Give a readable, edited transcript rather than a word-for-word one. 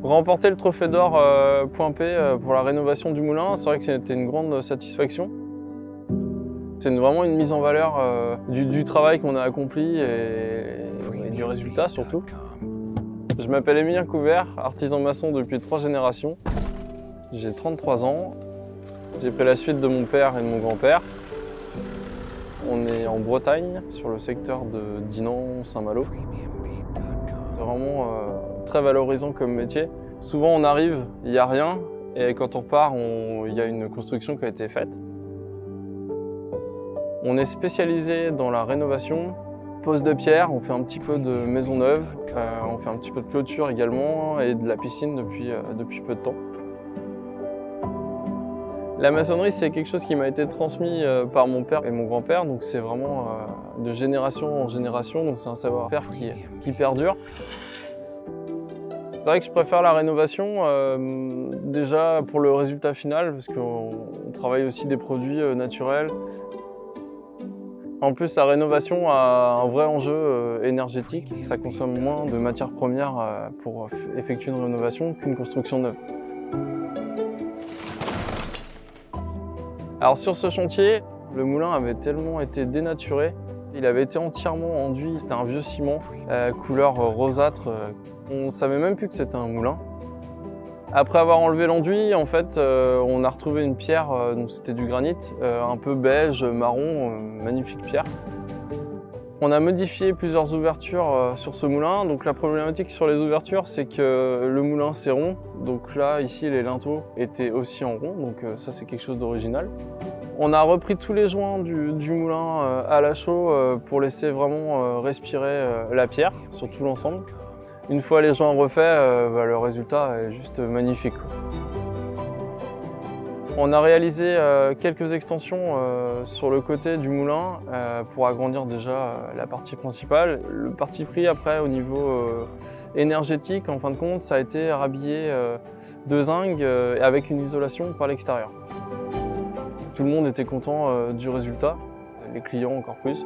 Remporter le trophée d'or Point P pour la rénovation du moulin, c'est vrai que c'était une grande satisfaction. C'est vraiment une mise en valeur du travail qu'on a accompli et du résultat surtout. Je m'appelle Émilien Couvert, artisan maçon depuis 3 générations. J'ai 33 ans. J'ai pris la suite de mon père et de mon grand-père. On est en Bretagne, sur le secteur de Dinan-Saint-Malo. C'est vraiment très valorisant comme métier. Souvent on arrive, il n'y a rien, et quand on repart, il y a une construction qui a été faite. On est spécialisé dans la rénovation, pose de pierre, on fait un petit peu de maison neuve, on fait un petit peu de clôture également et de la piscine depuis peu de temps. La maçonnerie, c'est quelque chose qui m'a été transmis par mon père et mon grand-père, donc c'est vraiment de génération en génération, donc c'est un savoir-faire qui perdure. C'est vrai que je préfère la rénovation, déjà pour le résultat final, parce qu'on travaille aussi des produits naturels. En plus, la rénovation a un vrai enjeu énergétique, ça consomme moins de matières premières pour effectuer une rénovation qu'une construction neuve. Alors sur ce chantier, le moulin avait tellement été dénaturé, il avait été entièrement enduit, c'était un vieux ciment, couleur rosâtre. On ne savait même plus que c'était un moulin. Après avoir enlevé l'enduit, en fait, on a retrouvé une pierre, donc c'était du granit, un peu beige, marron, magnifique pierre. On a modifié plusieurs ouvertures sur ce moulin. Donc la problématique sur les ouvertures, c'est que le moulin c'est rond. Donc là, ici, les linteaux étaient aussi en rond. Donc ça, c'est quelque chose d'original. On a repris tous les joints du moulin à la chaux pour laisser vraiment respirer la pierre sur tout l'ensemble. Une fois les joints refaits, le résultat est juste magnifique. On a réalisé quelques extensions sur le côté du moulin pour agrandir déjà la partie principale. Le parti pris après au niveau énergétique, en fin de compte, ça a été rhabillé de zinc avec une isolation par l'extérieur. Tout le monde était content du résultat, les clients encore plus.